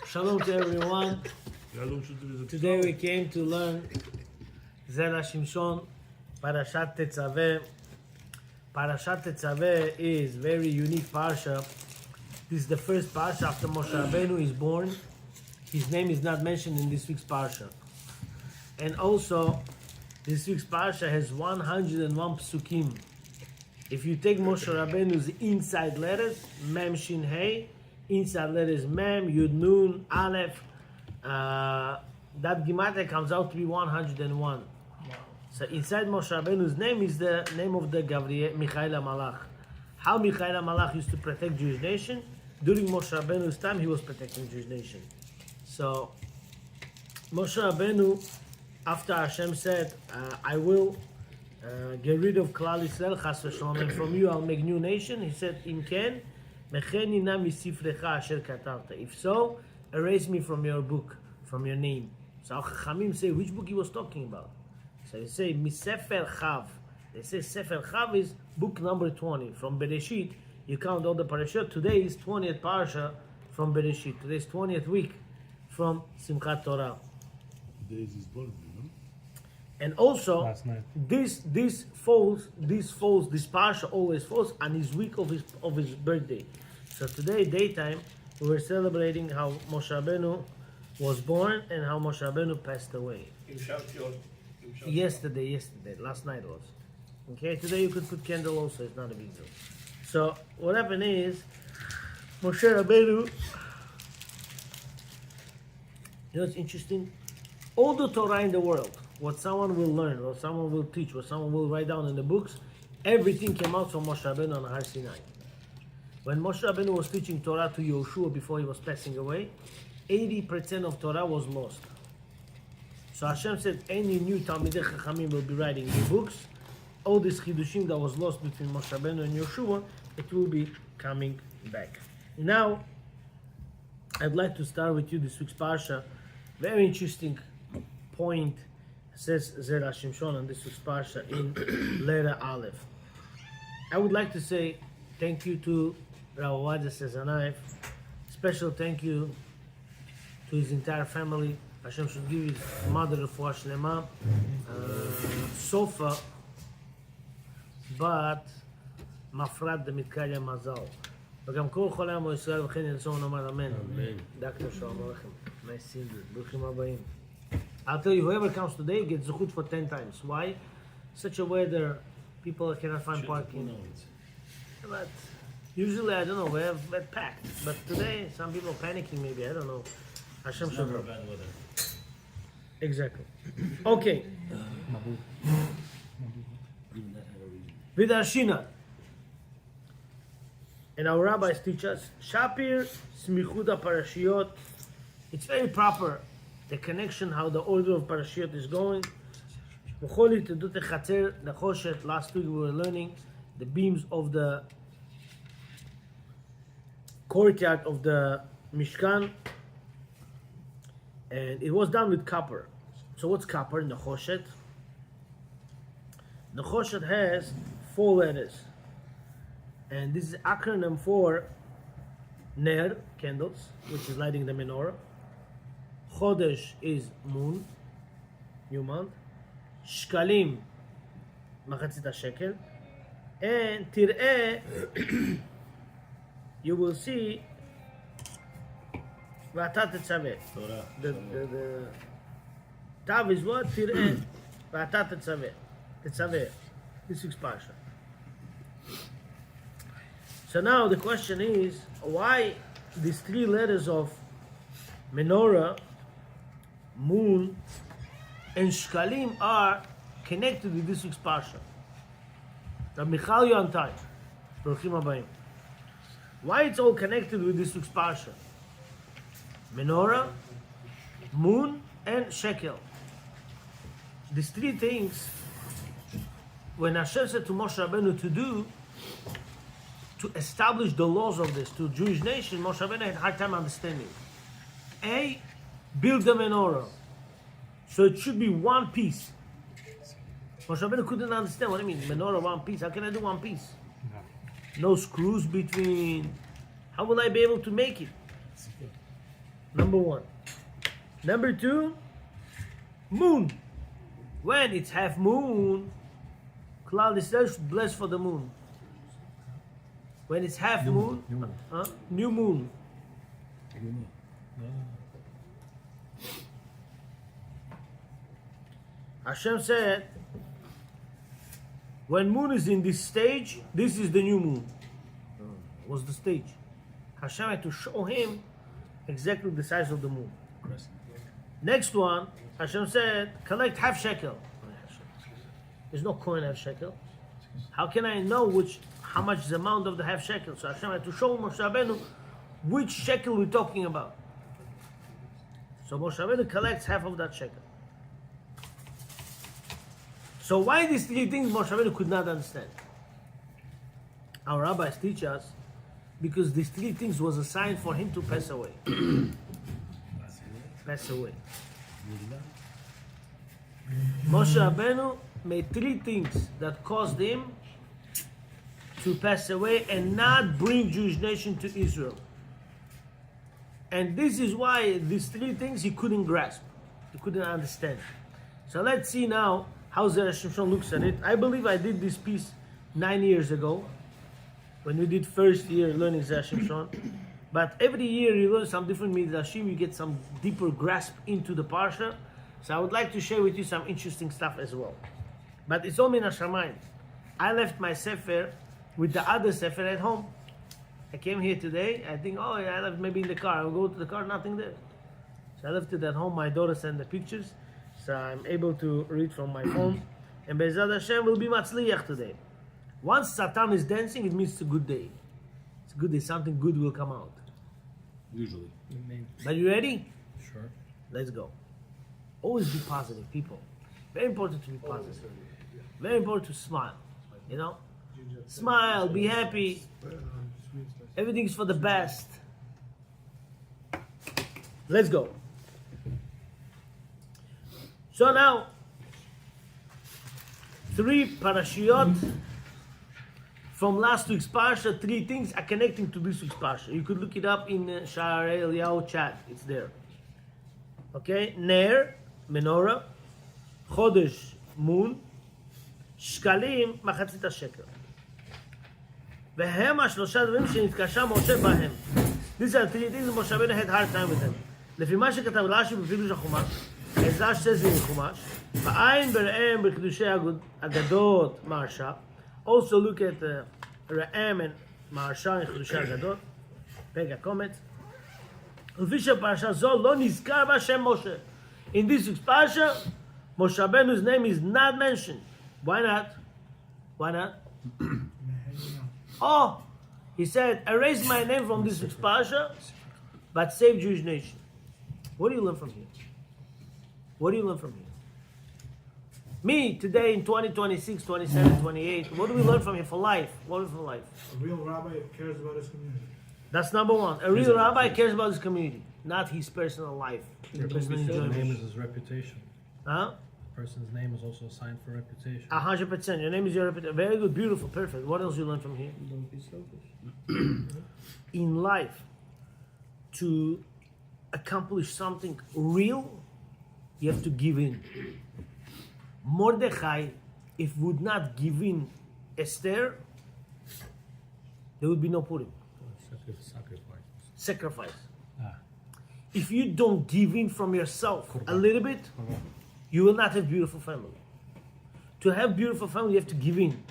Shalom to everyone. Today we came to learn Zera Shimshon, Parashat Teztaveh. Parashat Teztaveh is very unique parsha. This is the first parsha after Moshe Rabbeinu is born. His name is not mentioned in this week's parsha. And also, this week's parsha has 101 psukim. If you take Moshe Rabbeinu's inside letters, Mem Shin Hey, inside letters Mem, Yud Nun, Aleph, that Gematria comes out to be 101. Wow. So inside Moshe Rabbeinu's name is the name of the Gabriel, Michael HaMalach. How Michael HaMalach used to protect Jewish nation? During Moshe Rabbeinu's time, he was protecting Jewish nation. So Moshe Rabbeinu, after Hashem said, I will get rid of Klal Yisrael, Chas v'Shalom, and from you I'll make new nation. He said, Im ken, mecheni na misifrecha asher katarta. If so, erase me from your book, from your name. So Chachamim say, which book he was talking about? So they say, Misefer Chav. They say Sefer Chav is book number 20. From Bereshit, you count all the parashot. Today is 20th parasha from Bereshit. Today is 20th week from Simchat Torah. Today is his birthday, no? And also, this parsha always falls on his week of his birthday. So today, daytime, we were celebrating how Moshe Rabbeinu was born and how Moshe Rabbeinu passed away. Yesterday, last night was. Okay, today you could put candle also, it's not a big deal. So what happened is, Moshe Rabbeinu, you know what's interesting? All the Torah in the world, what someone will learn, what someone will teach, what someone will write down in the books, everything came out from Moshe Rabbeinu on Har Sinai. When Moshe Rabbeinu was teaching Torah to Yoshua before he was passing away, 80% of Torah was lost. So Hashem said, any new Talmidei Chachamim will be writing new books. All this Chidushim that was lost between Moshe Rabbeinu and Yoshua, it will be coming back. Now, I'd like to start with you this week's Parsha. Very interesting point, says Zera Shimshon on this week's Parsha in letter Aleph. I would like to say thank you to Rav Yosef Akilov. Special thank you to his entire family. Hashem should give his mother refuah shlema, Sofa, בת מפרד דמתקליה מזל. וגם כל חולי עמו ישראל וכן ירצון נאמר אמן. דקטור שלום עליכם. Nice seeing you. ברוכים הבאים. I'll tell you, whoever comes today gets zuchut for 10 times. Why? Such a weather, people cannot find parking. But usually, I don't know, we have it packed. But today, some people are panicking maybe, I don't know. Hashem should know. Bad weather. Exactly. Okay. Vidarshina. And our rabbis teach us, Shapir Smichuda Parashiot. It's very proper, the connection, how the order of Parashiot is going. Last week we were learning the beams of the courtyard of the Mishkan. And it was done with copper. So what's copper? Nechoshet. Nechoshet has 4 letters. And this is the acronym for Ner, candles, which is lighting the menorah. Chodesh is moon, new month. Shkalim, machatzit shekel. And Tir'eh, you will see V'ata Tetzaveh. The Tav is what? Tir'eh. V'ata Tetzaveh. Tetzaveh. This is Parsha. So now the question is, why these 3 letters of menorah, moon, and shkalim are connected with this week's Parsha? Rabbi Michal Yantai, Baruchim Habayim. Why it's all connected with this week's Parsha? Menorah, moon, and shekel. These 3 things, when Hashem said to Moshe Rabbeinu to do, to establish the laws of this to Jewish nation, Moshe Rabbeinu had a hard time understanding. A, build the menorah. So it should be one piece. Moshe Rabbeinu couldn't understand what I mean. Menorah, one piece. How can I do one piece? No screws between. How will I be able to make it? Number one. Number two, moon. When it's half moon, Klal Yisrael should bless for the moon. When it's half moon, new moon. Hashem said, when moon is in this stage, this is the new moon. Was the stage. Hashem had to show him exactly the size of the moon. Next one, Hashem said, collect half shekel. There's no coin half shekel. How can I know how much is the amount of the half shekel? So Hashem had to show Moshe Rabbeinu which shekel we're talking about. So Moshe Rabbeinu collects half of that shekel. So why these three things Moshe Rabbeinu could not understand? Our rabbis teach us because these three things was a sign for him to pass away. Pass away. Moshe Rabbeinu made three things that caused him to pass away and not bring Jewish nation to Israel. And this is why these three things he couldn't grasp. He couldn't understand. So let's see now how Zera Shimshon looks at it. I believe I did this piece 9 years ago when we did first year learning Zera Shimshon. But every year you learn some different midrashim, you get some deeper grasp into the parsha. So I would like to share with you some interesting stuff as well. But it's all min hashamayim. I left my sefer with the other sefer at home. I came here today, I think, oh yeah, I left maybe in the car. I'll go to the car, nothing there. So I left it at home, my daughter sent the pictures. So I'm able to read from my phone. And Be'ezrat Hashem will be matzliach today. Once Satan is dancing, it means it's a good day. It's a good day, something good will come out. Usually. Are you ready? Sure. Let's go. Always be positive, people. Very important to be positive. Very important to smile. You know? Smile, be happy. Everything's for the best. Let's go. So now, 3 parashiyot from last week's parsha. 3 things are connecting to this week's parsha. You could look it up in Sha'arei Eliyahu chat. It's there. Okay? Ner, menorah. Chodesh, moon. Shkalim, machatzit השקל. והם השלושה דברים שנתקשה משה בהם. These are 3 things Moshe Rabbeinu had hard time with them. לפי מה שכתב רש"י בפירוש החומש, Ezra says in Chumash, Ba'ayin be're'em b'kedushay agadot marsha. Also look at Re'em and Marsha in Kedushay agadot. Pega comment. Ufisha Parashat Zol lo nizkar b'Hashem Moshe. In this week's Parsha, Moshe Rabbeinu's name is not mentioned. Why not? Why not? Oh, he said, erase my name from this week's Parsha, but save Jewish nation. What do you learn from here? What do you learn from here? Me, today in 2026, 27, 28, what do we learn from here for life? What is for life? A real rabbi cares about his community. That's number one. A real rabbi cares about his community, not his personal life. His personal His name enjoyment. is his reputation. Huh? A person's name is also a sign for reputation. 100%. Your name is your reputation. Very good, beautiful, perfect. What else you learn from here? Don't be selfish. In life, to accomplish something real, you have to give in. Mordechai, if would not give in Esther, there would be no Purim. Sacrifice. If you don't give in from yourself a little bit, you will not have beautiful family. To have beautiful family, you have to give in.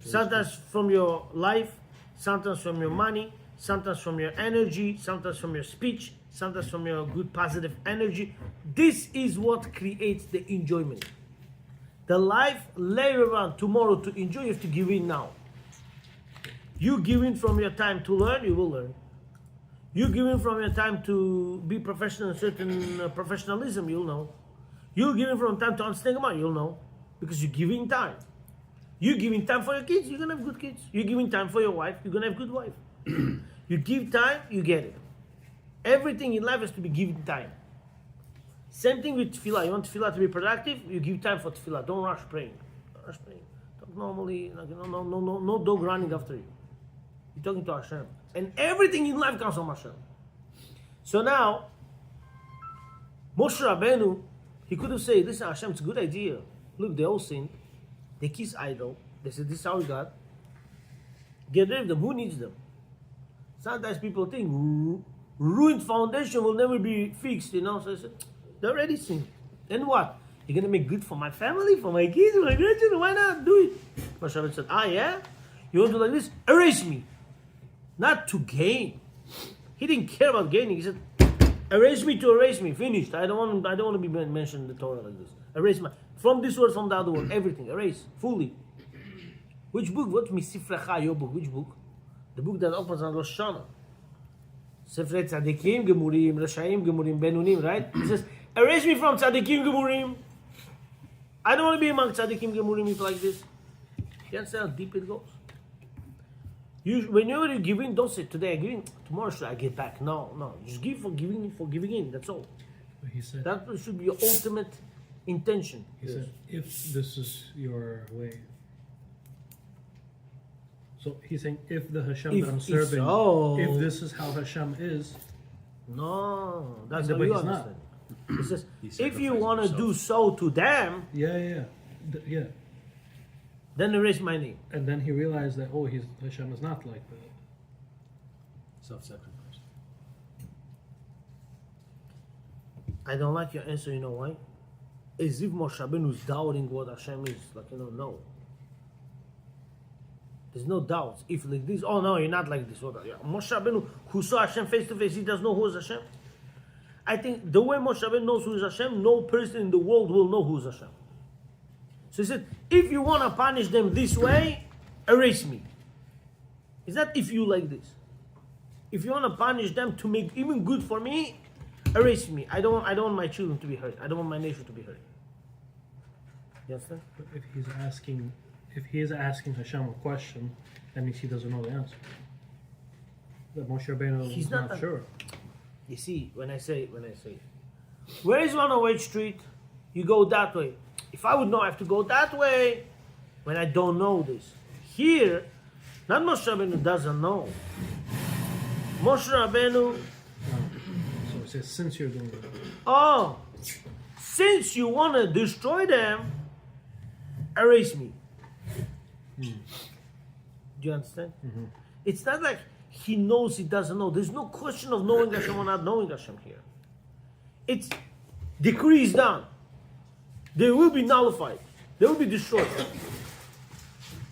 Sometimes from your life, sometimes from your money, sometimes from your energy, sometimes from your speech, sometimes from your good positive energy. This is what creates the enjoyment. The life later on, tomorrow to enjoy, you have to give in now. You give in from your time to learn, you will learn. You give in from your time to be professional in certain professionalism, you'll know. You give in from time to understand Gemara, you'll know. Because you're giving time. You giving time for your kids, you're gonna have good kids. You giving time for your wife, you're gonna have good wife. You give time, you get it. Everything in life has to be given time. Same thing with tefillah. You want tefillah to be productive, you give time for tefillah. Don't rush praying. Don't rush praying. Don't normally, no dog running after you. You're talking to Hashem. And everything in life comes from Hashem. So now, Moshe Rabbeinu, he could have said, listen, Hashem, it's a good idea. Look, they all sinned. They kiss idol. They said, this is our God. Get rid of them. Who needs them? Sometimes people think ruined foundation will never be fixed, you know. So I said, they already sinned. Then what? You're going to make good for my family, for my kids, for my grandchildren? Why not? Do it. Moshe Rabbeinu said, yeah? You want to do like this? Erase me. Not to gain. He didn't care about gaining. He said, erase me to erase me. Finished. I don't want to be mentioned in the Torah like this. Erase my, from this word, from the other word, everything. Erase. Fully. Which book? What Misifrecha, your book? Which book? The book that opens on Rosh Hashanah. Sifrei Tzadikim, Gemurim, Rashaim, Gemurim, Benunim, right? It says, erase me from Tzadikim, Gemurim. I don't want to be among Tzadikim, Gemurim if like this. You understand how deep it goes? Whenever you give in, don't say, today I give in, tomorrow should I give back. No. Just give for giving in, that's all. But he said, That should be your ultimate intention. he said, if this is your way. So he's saying, if the Hashem If that I'm it's serving, so- if this is how Hashem is, No, that's Yeah, how but you he's not. understand. It says, He if you sacrificed want to himself. do so to them, yeah. then erase my name. And then he realized that, Hashem is not like that. Self-sacrifice. I don't like your answer, you know why? As if Moshe Rabbeinu is doubting what Hashem is. Like, no. There's no doubt. If like this, oh no, you're not like this. Moshe Rabbeinu, who saw Hashem face to face, he doesn't know who is Hashem. I think the way Moshe Rabbeinu knows who is Hashem, no person in the world will know who is Hashem. So he said, if you want to punish them this way, erase me. It's not if you like this. If you want to punish them to make even good for me, erase me. I don't want my children to be hurt. I don't want my nation to be hurt. You understand? But if he is asking Hashem a question, that means he doesn't know the answer. That Moshe Rabbeinu He's is not not a- sure. You see, when I say, where is 108 Street? You go that way. If I would know, I have to go that way. When I don't know this, here, not Moshe Rabbeinu doesn't know. Moshe Rabbeinu, So he says, since you're doing that, oh, since you want to destroy them, erase me. Do you understand? It's not like he knows he doesn't know. There's no question of knowing Hashem or not knowing Hashem here. It's decree is done. They will be nullified. They will be destroyed.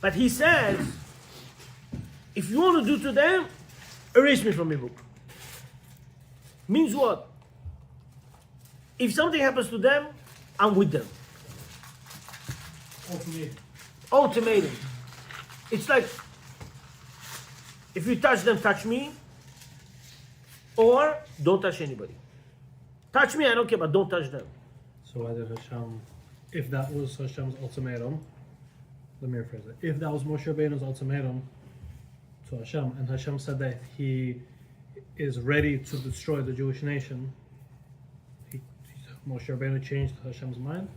But he says, if you want to do to them, erase me from your book. Means what? If something happens to them, I'm with them. Ultimatum. It's like, if you touch them, touch me, or don't touch anybody. Touch me, I don't care, but don't touch them. so why did Hashem, if that was Hashem's ultimatum, let me rephrase it. If that was Moshe Rabbeinu's ultimatum to Hashem, and Hashem said that he is ready to destroy the Jewish nation, Moshe Rabbeinu changed Hashem's mind?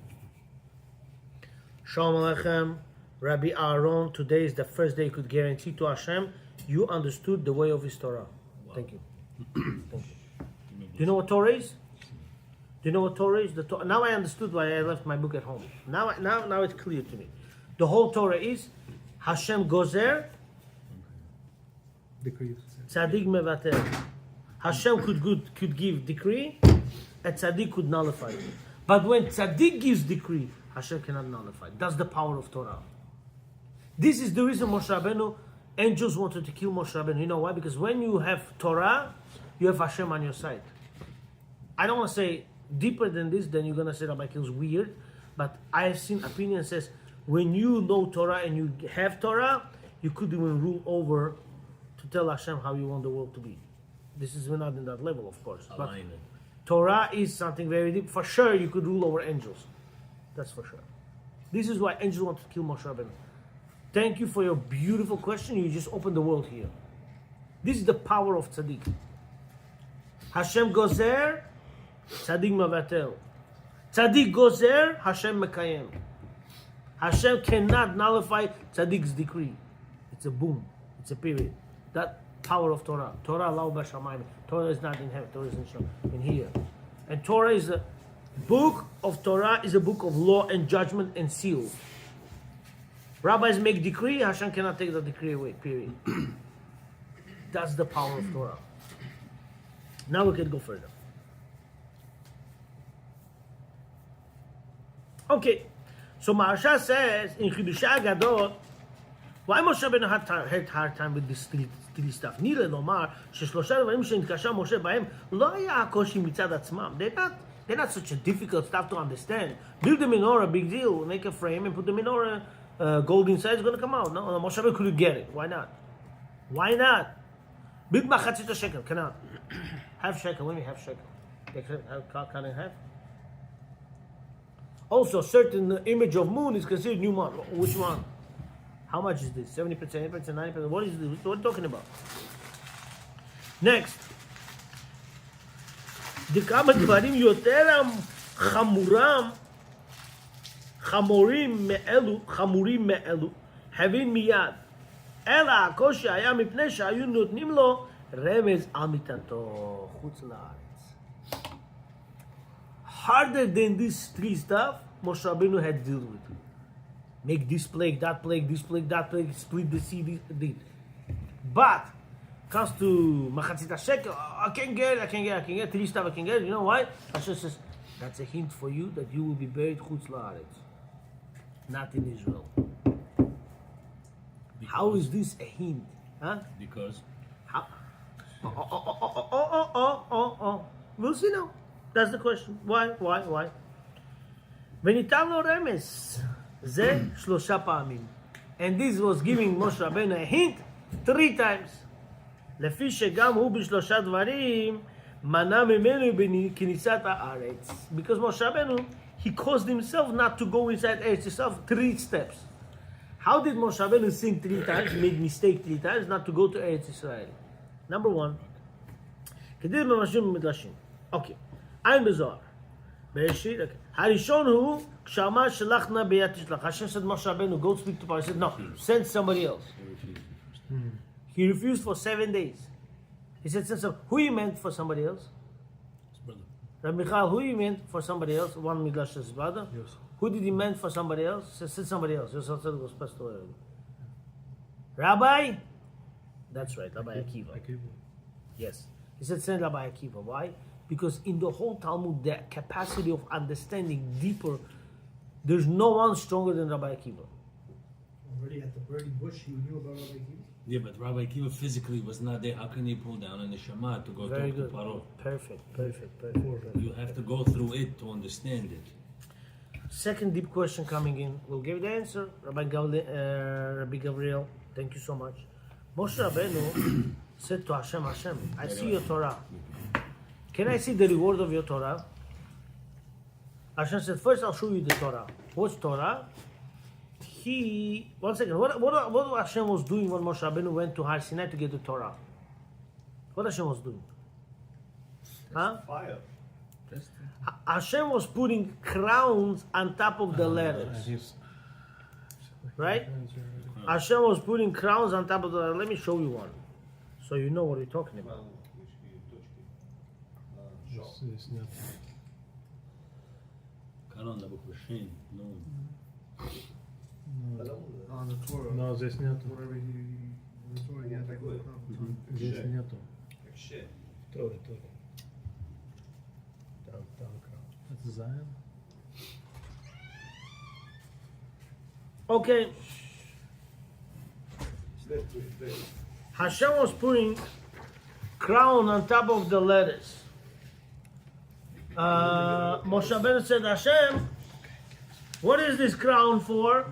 Shalom Aleichem, Rabbi Aaron, today is the first day you could guarantee to Hashem you understood the way of His Torah. Thank you. Thank you. Do you know what Torah is? Do you know what Torah is? Now I understood why I left my book at home. Now it's clear to me. The whole Torah is Hashem gozer, Decrees. Tzaddik mevater. Hashem could give decree, and Tzaddik could nullify it. But when Tzaddik gives decree, Hashem cannot nullify it. That's the power of Torah. This is the reason Moshe Rabbeinu, angels wanted to kill Moshe Rabbeinu. You know why? Because when you have Torah, you have Hashem on your side. I don't want to say deeper than this, then you're going to say Rabbi Akil's weird. But I have seen opinion says, when you know Torah and you have Torah, you could even rule over to tell Hashem how you want the world to be. This is, we're not in that level, of course. But Alignment. Torah is something very deep. For sure, you could rule over angels. That's for sure. This is why angels want to kill Moshe Rabbeinu. Thank you for your beautiful question. You just opened the world here. This is the power of tzaddik. Hashem gozer, tzaddik mavatel. Tzaddik gozer, Hashem mekayem. Hashem cannot nullify tzaddik's decree. It's a boom. It's a period. That power of Torah. Torah lau b'shamayim. Torah is not in heaven. Torah is in here. And Torah is a book of Torah is a book of law and judgment and seal. Rabbis make decree. Hashem cannot take the decree away. Period. That's the power of Torah. Now we can go further. Okay, so Maharsha says in Chidusha Agadot, why Moshe Rabbeinu had hard time with this three stuff? נראה לומר ששלושה דברים שנתקשה משה בהם לא היה הקושי מצד עצמם. They're not such a difficult stuff to understand. Build the menorah, big deal. Make a frame and put the menorah. Gold inside is going to come out. No, Moshe Rabbeinu couldn't get it. Why not? Why not? Build machatzit shekel. Cannot. Half shekel. When you have shekel, they can I have? Also, certain image of moon is considered new month. Which one? How much is this? 70%, 80%, 90%? What is this? What are you talking about? Next. דכמה דברים יותר חמורים מאלו, הבין מיד. אלא הקושי היה מפני שהיו נותנים לו רמז על מיתתו חוץ לארץ. Harder than this three stuff, Moshe Rabbeinu had to deal with. Make this plague, that plague, this plague, that plague, split the sea, this. But comes to Machatzit HaShekel, I can get, three stuff I can get. You know why? Hashem says, that's a hint for you that you will be buried chutz la'aretz, not in Israel. How is this a hint? Huh? Because? How? We'll see now. That's the question. Why? וניתן לו רמז, זה 3 פעמים. And this was giving Moshe Rabbeinu a hint 3 times. לפי שגם הוא ב3 דברים מנע ממנו בכניסת הארץ. Because Moshe Rabbeinu, he caused himself not to go inside Eretz Yisrael 3 steps. How did Moshe Rabbeinu sin 3 times, made mistake 3 times, not to go to Eretz Yisrael? Number 1, כדאי ממשים במדרשים. אוקיי, עין בזוהר. בראשית, הראשון הוא, כשאמר שלח נא ביד תשלח. Hashem said, Moshe Rabbeinu, go speak to Parashat. He said, no, send somebody else. He refused for 7 days. He said, send some. Who he meant for somebody else? His brother. Rabbi Michal, who he meant for somebody else? One Midrash says his brother. Yes. Who did he meant for somebody else? He said, send somebody else. Yosef said, was passed away. Rabbi? That's right, Rabbi Akiva. Yes. He said, send Rabbi Akiva. Why? Because in the whole Talmud, the capacity of understanding deeper, there's no one stronger than Rabbi Akiva. Already at the burning bush, you knew about Rabbi Akiva? Yeah, but Rabbi Akiva physically was not there. How can he pull down an neshama to go Very talk good. to Paro? Perfect. You have to go through it to understand it. Second deep question coming in. We'll give the answer. Rabbi Gabriel, thank you so much. Moshe Rabbeinu said to Hashem, I see your Torah. Can I see the reward of your Torah? Hashem said, first I'll show you the Torah. What's Torah? One second, what Hashem was doing when Moshe Rabbeinu went to Har Sinai to get the Torah? What Hashem was doing? Huh? Fire. Hashem was putting crowns on top of the letters. Right? Hashem was putting crowns on top of the letters. Let me show you one. So you know what we're talking about. Karon Abu Hussein, no. On the Torah. No, здесь нету. Whatever the Torah, yeah, like what? Здесь нету. Like shit. Torah. That's Zion. Okay. Hashem was putting crown on top of the letters. Moshe Rabbeinu said, Hashem, what is this crown for?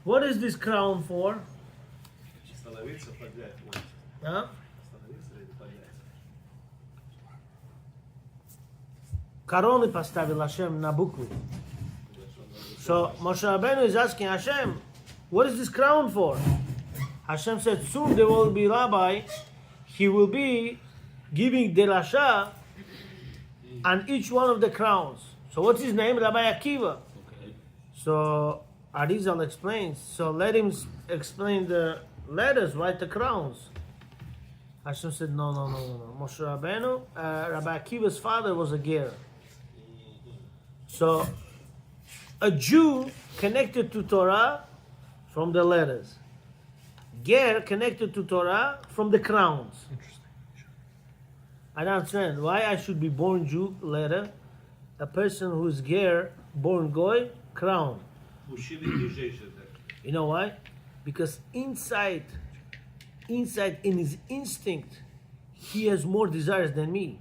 What is this crown for? Huh? Короны поставил Hashem на буквы. So Moshe Rabbeinu is asking Hashem, what is this crown for? Hashem said, soon there will be rabbi, he will be giving derasha on each one of the crowns. So what's his name? Rabbi Akiva. Okay. So Arizal explains. So let him explain the letters, write the crowns. Hashem said, no. Moshe Rabbeinu, Rabbi Akiva's father was a ger. So, a Jew connected to Torah from the letters. Ger connected to Torah from the crowns. Interesting. I don't understand why I should be born Jew, letter. A person who's ger, born goy, crown. You know why? Because inside in his instinct, he has more desires than me.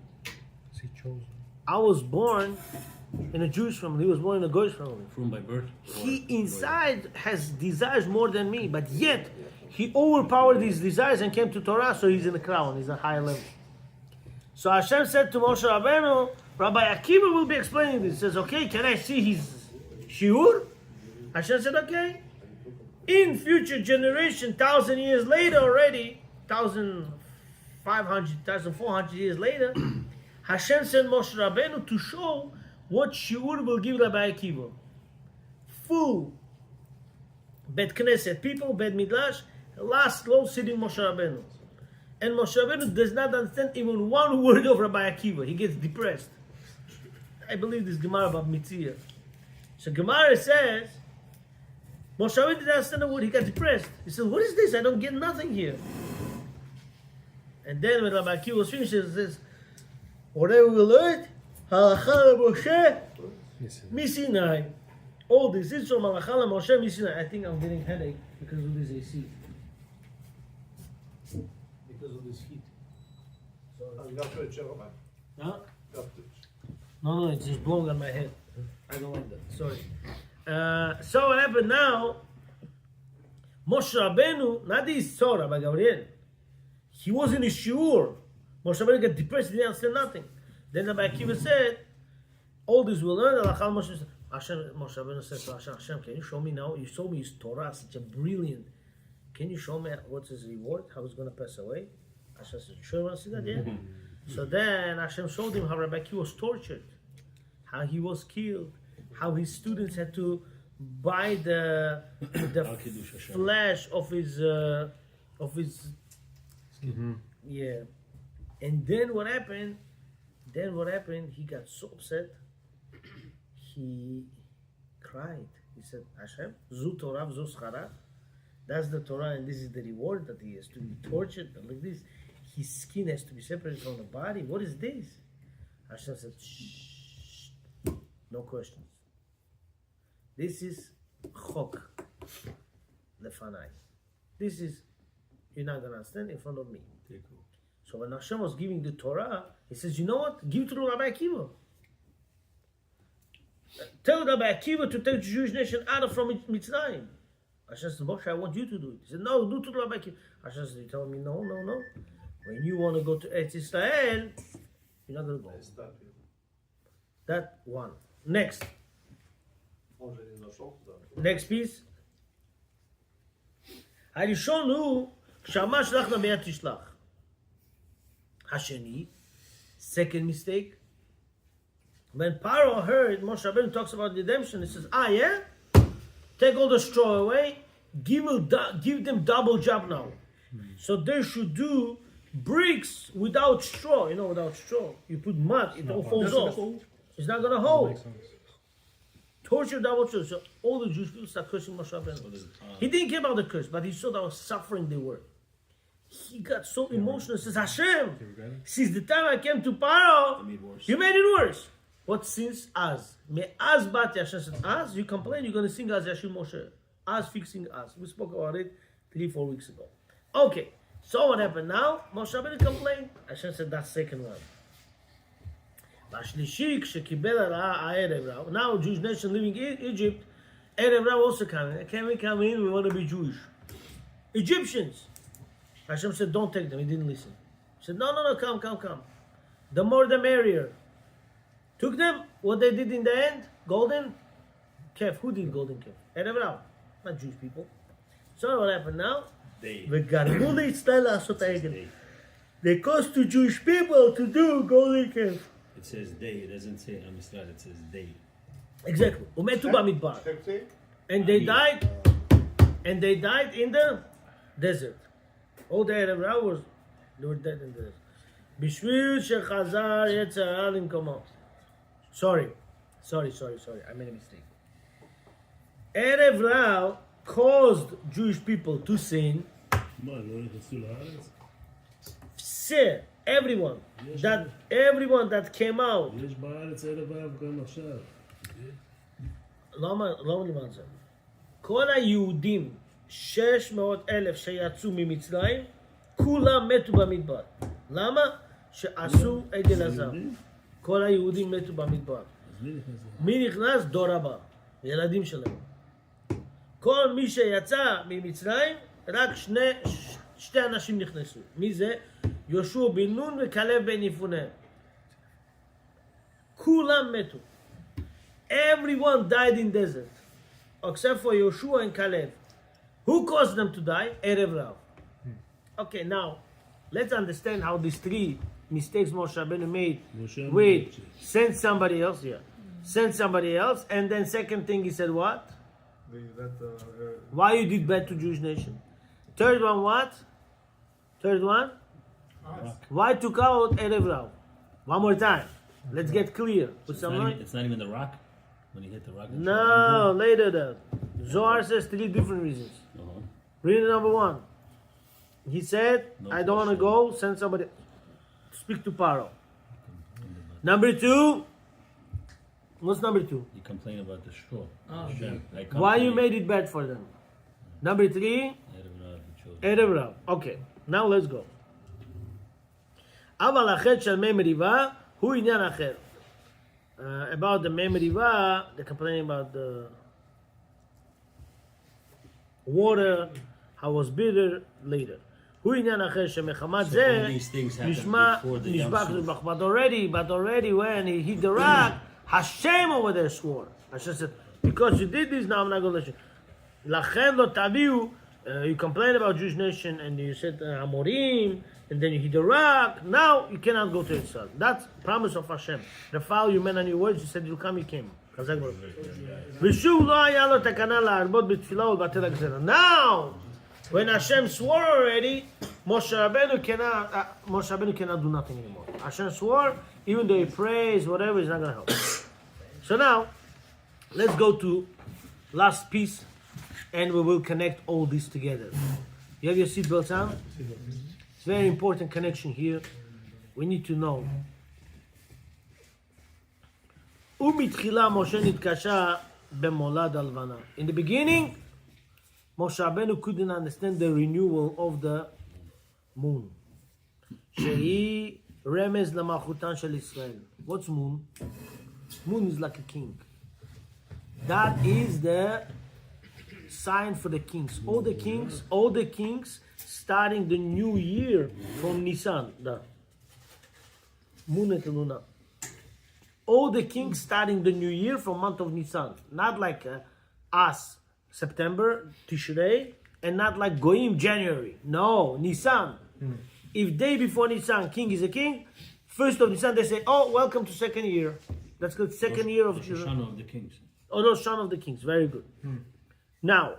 Is he chosen? I was born in a Jewish family. He was born in a Goyish family. From by birth. He inside has desires more than me, but yet he overpowered these desires and came to Torah, so he's in the crown. He's a higher level. So Hashem said to Moshe Rabbeinu, Rabbi Akiva will be explaining this. He says, okay, can I see his shiur? Hashem said, okay. In future generation, 1,000 years later already, 1,500, 1,400 years later, Hashem sent Moshe Rabbeinu to show what shiur will give Rabbi Akiva. Full Bet Knesset people, Bet Midrash, last low sitting Moshe Rabbeinu. And Moshe Rabbeinu does not understand even one word of Rabbi Akiva. He gets depressed. I believe this Gemara about Mitzvah. So Gemara says, Moshe Rabbeinu didn't understand a word. He got depressed. He said, what is this? I don't get nothing here. And then when Rabbi Akiva was finished, he says, whatever we learned, Halacha Moshe, Misinai. All this is from Halacha Moshe, Misinai. I think I'm getting headache because of this AC. Because of this heat. Huh? No, it's just blowing on my head. I don't like that. Sorry. So what happened now? Moshe Rabbeinu, not this Torah by Gabriel. He was in his shiur. Moshe Rabbeinu got depressed. He didn't understand nothing. Then Rabbi Akiva said, all this will learn. Moshe Rabbeinu said to Hashem, can you show me now? You showed me his Torah, such a brilliant. Can you show me what's his reward? How he's going to pass away? Hashem said, sure you want to see that? Yeah. So then Hashem showed him how Rabbi Akiva was tortured, how he was killed, how his students had to buy the flesh of his yeah. And then what happened? He got so upset. He cried. He said, Hashem, Zu Torah, Zu Schara. That's the Torah, and this is the reward that he has to be tortured like this. His skin has to be separated from the body. What is this? Hashem said, shh, no questions. This is chok lefanai. This is, you're not going to stand in front of me. So when Hashem was giving the Torah, he says, you know what? Give it to Rabbi Akiva. Tell Rabbi Akiva to take the Jewish nation out of from Mitzrayim. Hashem said, Moshe, I want you to do it. He said, no, do it to Rabbi Akiva. Hashem said, you tell me, no. When you want to go to Eretz Israel, you're not going to go. That one. Next piece. הראשון הוא, כשאמר שלח נביאה תשלח. השני, second mistake. When Paro heard Moshe Rabbeinu talks about redemption, he says, yeah? Take all the straw away, give them double job now. So they should do bricks without straw. You know, without straw. You put mud, it all falls off. It's not going to hold. Torture, double torture. So all the Jewish people start cursing Moshe Rabbeinu. He didn't care about the curse, but he saw that was suffering they were. He got so emotional. He says, Hashem, since the time I came to Paro, you made it worse. What since Az? Me Az Bati, Hashem said, Az, you complain, you're going to sing Az Yashim Moshe. Az fixing Az. We spoke about it 3-4 weeks ago. Okay, so what happened now? Moshe Rabbeinu complained. Hashem said, that's second one. Now Jewish nation living in Egypt, Erev Rav also coming. Can we come in? We want to be Jewish. Egyptians. Hashem said, don't take them. He didn't listen. He said, no, come. The more the merrier. Took them. What they did in the end? Golden calf. Who did golden calf? Erev Rav. Not Jewish people. So what happened now? They caused to Jewish people to do golden calf. It says they, it doesn't say Am Yisrael, it says they. Exactly. And they died in the desert. All the Erev Rav was, they were dead in the desert. בשביל שחזר יצר הרע למקומו. Sorry, I made a mistake. Erev Rav caused Jewish people to sin. מה, לא נכנסו לארץ? Sin, everyone that came out. יש בארץ ערב רב גם עכשיו. למה נאמר זה? כל היהודים, 600,000 שיצאו ממצרים, כולם מתו במדבר. למה? שעשו עגל הזר. כל היהודים מתו במדבר. אז מי נכנס? מי נכנס? דור הבא, ילדים שלהם. כל מי שיצא ממצרים, רק שתי אנשים נכנסו. מי זה? יהושע בן נון וכלב בן יפונה. כולם מתו. Everyone died in desert, except for Yoshua and Caleb. Who caused them to die? Erev Rav. Okay, now let's understand how these three mistakes Moshe Rabbeinu made. Wait, send somebody else. Yeah, send somebody else, and then second thing he said what? Why you did bad to Jewish nation? Third one what? Third one? Why took out Erev Rav? One more time. Let's get clear. Put some light. It's not even the rock when he hit the rock. No, later that. Zohar says three different reasons. Uh-huh. Reason number one. He said, No I don't want to question. go, send somebody to speak to Paro. Number two. What's number two? You complain about the shul. Why you made it bad for them? Number three, Erev Rav. Okay, now let's go. אבל החטא של מי מריבה הוא עניין אחר. About the מי מריבה, they're complaining about the water, how it was bitter later. הוא עניין אחר שמחמת זה נשמע נשבח, but already when he hit the rock, Hashem over there swore. Hashem said, because you did this, now I'm not going to let you. לכן לא תביאו, you complain about Jewish nation and you said Amorim, and then you hit the rock. Now you cannot go to Israel. That's promise of Hashem. The foul you meant on your words, you said you'll come, you came. ושוב לא היה לו תקנה להרבות בתפילה ולבטל הגזרה. Now, when Hashem swore already, Moshe Rabbeinu cannot do nothing anymore. Hashem swore, even though he prays, whatever, it's not going to help. So now, let's go to last piece, and we will connect all this together. You have your seatbelts on? It's very important connection here. We need to know. ומתחילה משה נתקשה במולד הלבנה. In the beginning, Moshe Rabbeinu couldn't understand the renewal of the moon. שהיא רמז למלכותן של ישראל. What's moon? Moon is like a king. That is the sign for the kings. All the kings starting the new year from Nisan. The moon and Luna. All the kings starting the new year from month of Nisan. Not like us, September, Tishrei, and not like Goyim, January. No, Nisan. If day before Nisan, king is a king, first of Nisan, they say, oh, welcome to second year. That's good, second year of the son of the kings. Oh, no, son of the kings. Very good. Now,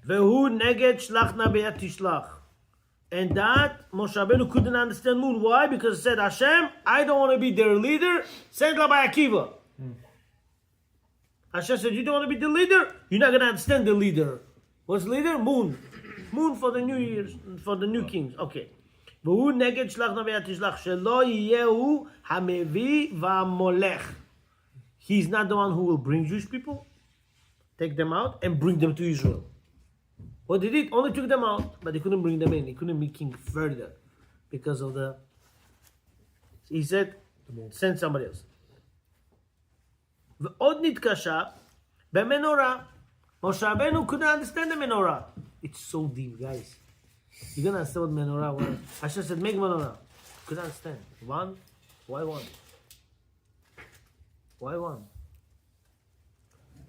Vehu neged shlach na beyat tishlach. And that, Moshe Rabbeinu couldn't understand moon. Why? Because it said, Hashem, I don't want to be their leader. Send Rabbi Akiva. Hashem said, you don't want to be the leader? You're not going to understand the leader. What's leader? Moon. Moon for the new years, for the new kings. Okay. והוא נגד שלח נביא תשלח שלא יהיהו המביא והמולך. He's not the one who will bring Jewish people, take them out, and bring them to Israel. What they did, only took them out, but they couldn't bring them in. He couldn't be king further because of the... He said, send somebody else. ועוד נתקשה במנורה. Moshe Rabbeinu couldn't understand the menorah. It's so deep, guys. You're gonna understand what menorah was. Hashem said, make menorah. Couldn't understand. One? Why one? Why one?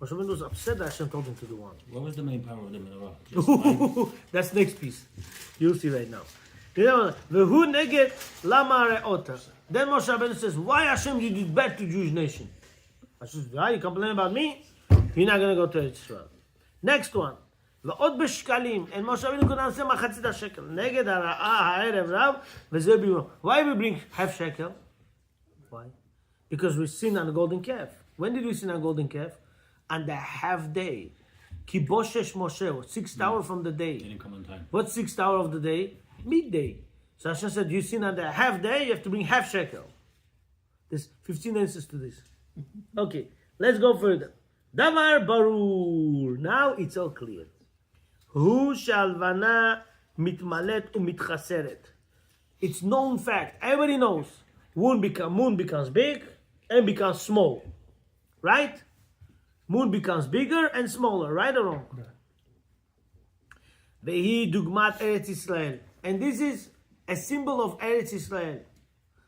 Moshe Rabbeinu was upset that Hashem told him to do one. What was the main power of the menorah? That's next piece. You'll see right now. V'hu neged lama re'ota. Then Moshe Rabbeinu says, why Hashem you did bad to Jewish nation? Hashem says, why you complaining about me? You're not gonna go to Israel. Next one. ועוד בשקלים, and Moshe Rabbeinu could answer מחצית השקל. נגד הרעה הערב רב, וזה ביור. Why we bring half shekel? Why? Because we sin on a golden calf. When did we sin on a golden calf? On the half day. Ki boshesh Moshe, 6th hour from the day. Didn't come on time. What's 6th hour of the day? Midday. So Hashem said, you sin on the half day, you have to bring half shekel. There's 15 answers to this. Okay, let's go further. Davar barur. Now it's all clear. Hu shalvana mitmalet umitchaseret. It's known fact. Everybody knows. Moon becomes big and becomes small. Right? Moon becomes bigger and smaller. Right or wrong? Vehi dugmat Eretz Israel. And this is a symbol of Eretz Israel.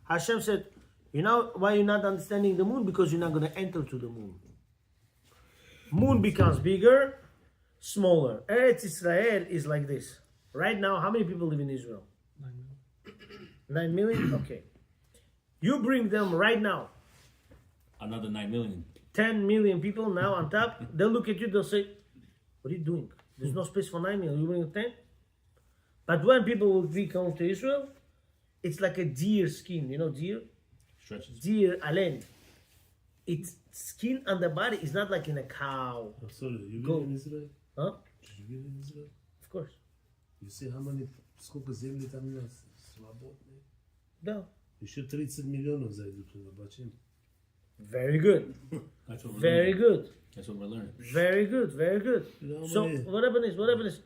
Hashem said, you know why you're not understanding the moon? Because you're not going to enter to the moon. Moon becomes bigger, smaller. Eretz Israel is like this. Right now, how many people live in Israel? 9 million? Okay. You bring them right now. Another 9 million. 10 million people now on top. They'll look at you, they'll say, what are you doing? There's no space for 9 million. You bring 10? But when people will come to Israel, it's like a deer skin. You know deer? Stretches. Deer, alen. Its skin on the body is not like in a cow. Oh, sorry, you Go. live in Israel? Huh? You live in Israel? Of course. You see how many, сколько земли там свободные? No. Еще 30 миллионов зайдут туда, бачим. Very good. That's what we're Very learning. good. That's what we're learning. Very good. Very good. You know, So man. what happened is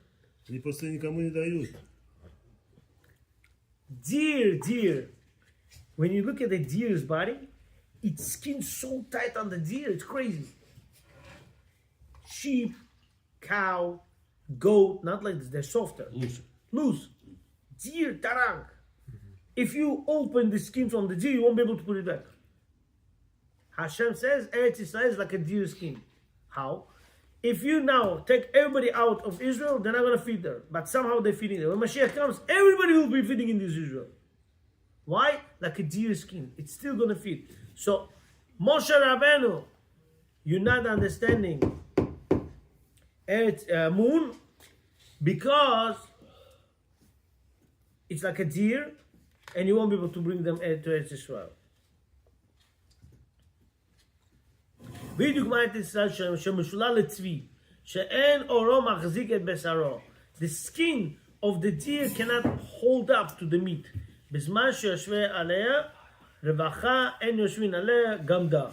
Они просто никому не дают. deer. When you look at the deer's body, its skin's so tight on the deer, it's crazy. Sheep, cow, goat, not like this, they're softer. Loose. Deer, tarang. If you open the skin from the deer, you won't be able to put it back. Hashem says Eretz Israel is like a deer skin. How? If you now take everybody out of Israel, they're not going to feed there. But somehow they're feeding there. When Mashiach comes, everybody will be feeding in this Israel. Why? Like a deer skin. It's still going to feed. So, Moshe Rabbeinu, you're not understanding moon because it's like a deer and you won't be able to bring them to Eretz Israel. בדוגמת ישראל שמשולל לצבי, שאין אורו מחזיק את בשרו. The skin of the deer cannot hold up to the meat. בזמן שיושבי עליה, רווחה אין יושבים עליה גמדה.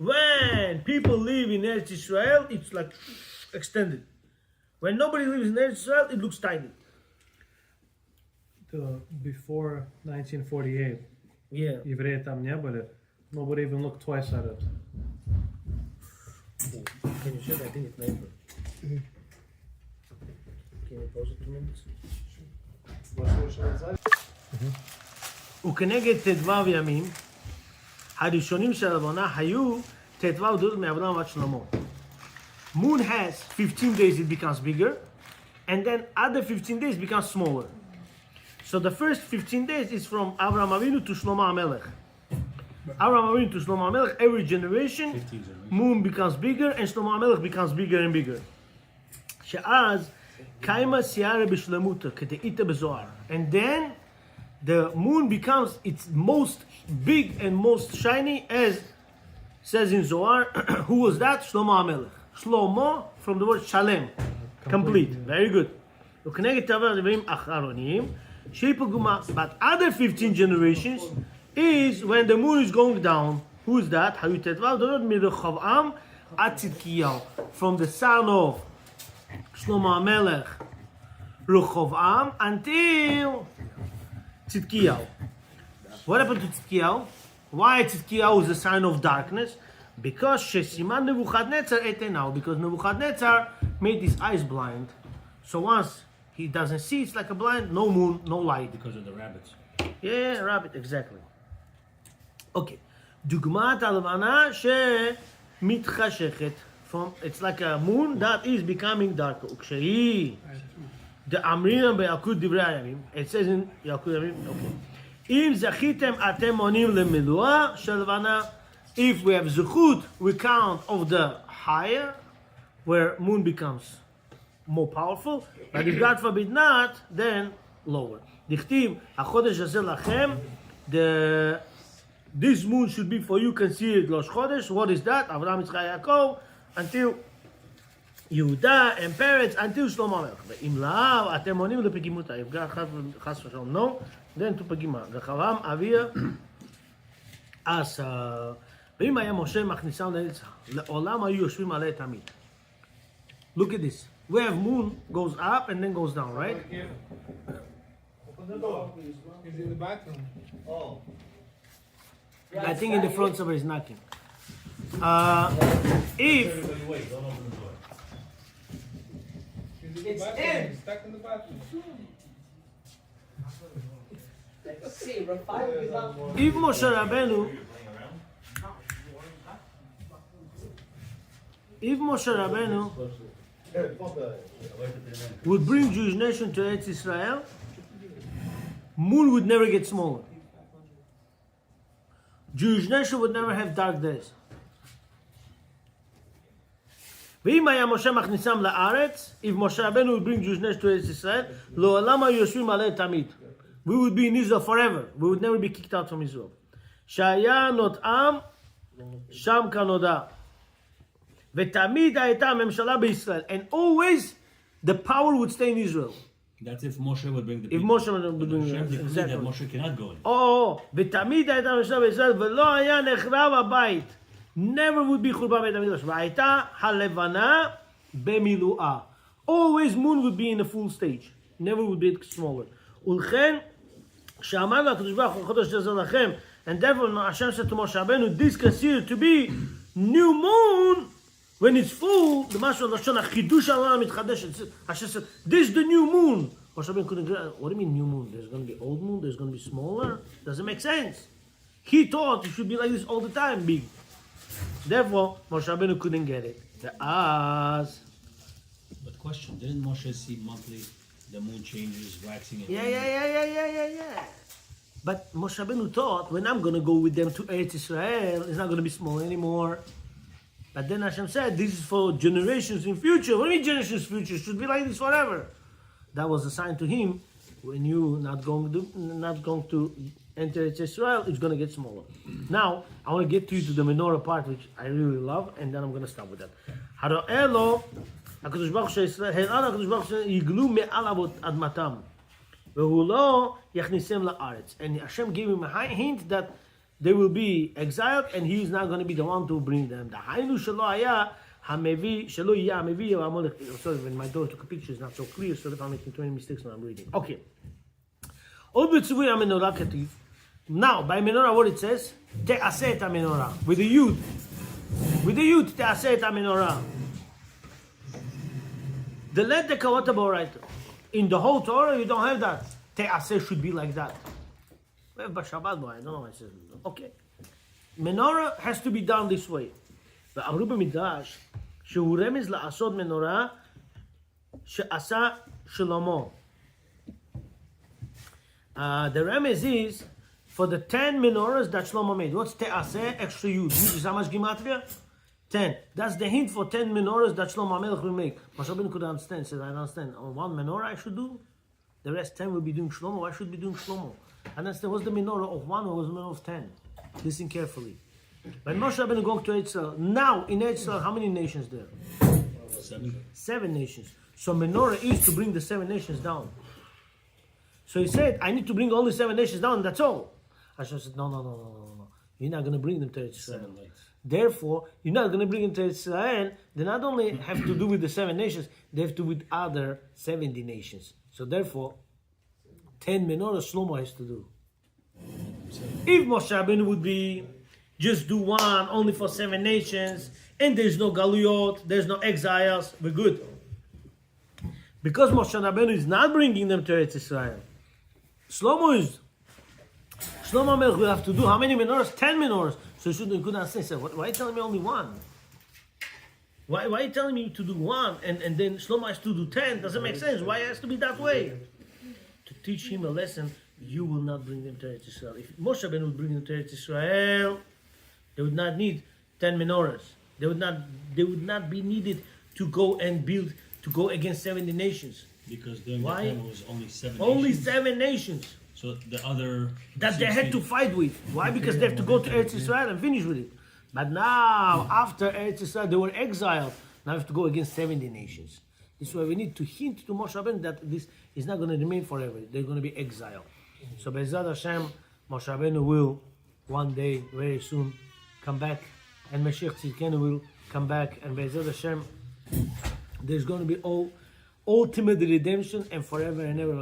When people live in Eretz Israel, it's like extended. When nobody lives in Eretz Israel, it looks tiny. Before 1948, Yeah. евреи там не были. Nobody even looked twice at it. Can you check? I think it's neighbor. Can you pause it 2 minutes? וכנגד ט"ו ימים, הראשונים של עוונה היו ט"ו דוד מאברהם ועד שלמה. Moon has 15 days it becomes bigger, and then other 15 days becomes smaller. So the first 15 days is from Avraham Avinu to Shlomo HaMelech. Avraham Avinu to Shlomo HaMelech, every generation, 15 generations. moon becomes bigger and Shlomo HaMelech becomes bigger and bigger. שאז קיימה סיירה בשלמותה כדאיתא בזוהר. And then the moon becomes its most big and most shiny, as says in Zohar. Who was that? Shlomo HaMelech. Shlomo from the word shalem, complete. Very good. וכנגד תאווה דברים אחרונים שיפגומה. But other 15 generations is when the moon is going down. Who is that? היו ט"ו דורות מרחבעם עד צדקיהו. From the son of Shlomo HaMelech, Rehov'am, until Tzidkiyahu. What happened to Tzidkiyahu? Why Tzidkiyahu is a sign of darkness? Because Shesiman Nebuchadnezzar etenahu. Because Nebuchadnezzar made his eyes blind. So once he doesn't see, it's like a blind, no moon, no light. Because of the rabbits. Yeah, rabbit, exactly. Okay. דוגמת הלבנה שמתחשכת. It's like a moon that is becoming darker. וכשהיא דאמרינם בילקוט דברי הימים. It says in ילקוט הימים, okay. אם זכיתם אתם עונים למילואה של לבנה. If we have zechut, we count of the higher, where moon becomes more powerful. But if God forbid not, then lower. Dichtiv, HaChodesh Hazeh Lachem, this moon should be for you considered Rosh Chodesh. What is that? Avraham, Yitzchak, Yaakov, until Yehuda and Peretz, until Shlomo Melech. Ve'im la'av, atem onim lepegimuta. If God chas v'shalom no, then to pegima. Ve'chavam avia asa. ואם היה משה מכניסם לארץ, לעולם היו יושבים עליה תמיד. Look at this. We have moon goes up and then goes down, right? Open the door. He's in the bathroom. Oh. I think in the front somebody is knocking. If Wait, don't open the door. He's in the bathroom. He's stuck in the bathroom. if Moshe Rabbeinu would bring Jewish nation to Eretz Israel, moon would never get smaller. Jewish nation would never have dark days. ואם היה משה מכניסם לארץ, if Moshe Rabbeinu would bring Jewish nation to Eretz Israel, לעולם היו יושבים עליה תמיד. We would be in Israel forever. We would never be kicked out from Israel. שהיה נוטעם, שם כנודע. ותמיד הייתה הממשלה בישראל. And always the power would stay in Israel. That's if Moshe would bring the If people. Moshe would bring Hashem decreed that exactly. Moshe cannot go in. ותמיד הייתה הממשלה בישראל, ולא היה נחרב הבית. Never would be חורבן בית המקדש. והייתה הלבנה במילואה. Always moon would be in a full stage. Never would be smaller. ולכן, כשאמרנו הקדוש ברוך הוא חודש זה לכם, and therefore Hashem said to Moshe Rabbeinu, this considered to be new moon, when it's full, the משהו הלשון, החידוש העולם מתחדש. Hashem said, this is the new moon. Moshe Rabbeinu couldn't agree. What do you mean new moon? There's going to be old moon, there's going to be smaller? Doesn't make sense. He thought it should be like this all the time, big. Therefore, Moshe Rabbeinu couldn't get it. But question, didn't Moshe see monthly the moon changes, waxing and yeah. But Moshe Rabbeinu thought, when I'm going to go with them to Eretz Israel, it's not going to be small anymore. But then Hashem said, this is for generations in future. What do you mean generations in future? It should be like this forever. That was a sign to him, when you're not going to enter Eretz Israel, it's going to get smaller. Now, I want to get to you to the menorah part, which I really love, and then I'm going to stop with that. הרואה לו, הקדוש ברוך הוא שישראל, הראה הקדוש ברוך הוא יגלו מעל אדמתם, והוא לא יכניסם לארץ. And Hashem gave him a hint that they will be exiled, and he is not going to be the one to bring them. דהיינו שלא היה המביא, שלא יהיה המביא, sorry, when my daughter took a picture, it's not so clear, so if I'm making 20 mistakes when I'm reading. Okay. עוד בציווי המנורה כתיב, now, by menorah, what it says, תעשה את המנורה, with the yud. With the yud, תעשה את המנורה. The let the kavata b'oraita. In the whole Torah, you don't have that. Te'aseh should be like that. We have B'Shabbat, but I don't know why it says. Okay. Menorah has to be done this way. ואמרו במדרש, שהוא רמז לעשות מנורה שעשה שלמה. The remez is for the 10 menorahs that Shlomo made. What's te'aseh? Extra yud. Yud is how much gematria? 10. That's the hint for 10 menorahs that Shlomo HaMelech will make. Moshe Rabbeinu couldn't understand. He said, I don't understand. On one menorah I should do? The rest 10 will be doing Shlomo. Why should be doing Shlomo? And that's what's the menorah of 1 or was the menorah of 10? Listen carefully. When Moshe Rabbeinu going to Israel, now in Israel, how many nations there? 7 nations. So menorah is to bring the 7 nations down. So he said, I need to bring only 7 nations down, that's all. Hashem said, no. You're not going to bring them to Israel. Therefore, you're not going to bring them to Israel. They not only have to do with the 7 nations, they have to do with other 70 nations. So therefore, 10 menorahs Shlomo has to do. If Moshe Rabbeinu would be just do one only for 7 nations, and there's no galuyot, there's no exiles, we're good. Because Moshe Rabbeinu is not bringing them to Eretz Israel, Shlomo Melech will have to do how many menorahs? 10 menorahs. So you couldn't understand. He said, why are you telling me only 1? Why are you telling me to do 1 and then Shlomo has to do 10? Doesn't make sense. Why it has to be that way? To teach him a lesson, you will not bring them to Eretz Israel. If Moshe Rabbeinu would bring them to Eretz Israel, they would not need 10 menorahs. They would not be needed to go and build to go against 70 nations. Because during Why? that time it was only 7 Only nations. 7 nations So the other that they had to 16 fight with. Why? Because they have to go to Eretz Israel and finish with it. But now, after Eretz Israel, they were exiled. Now we have to go against 70 nations. This is why we need to hint to Moshe Rabbeinu that this is not going to remain forever. They're going to be exiled. So Be'ezrat Hashem, Moshe Rabbeinu will one day, very soon, come back, and Mashiach Tzidkenu will come back, and Be'ezrat Hashem, there's going to be ultimate redemption and forever and ever.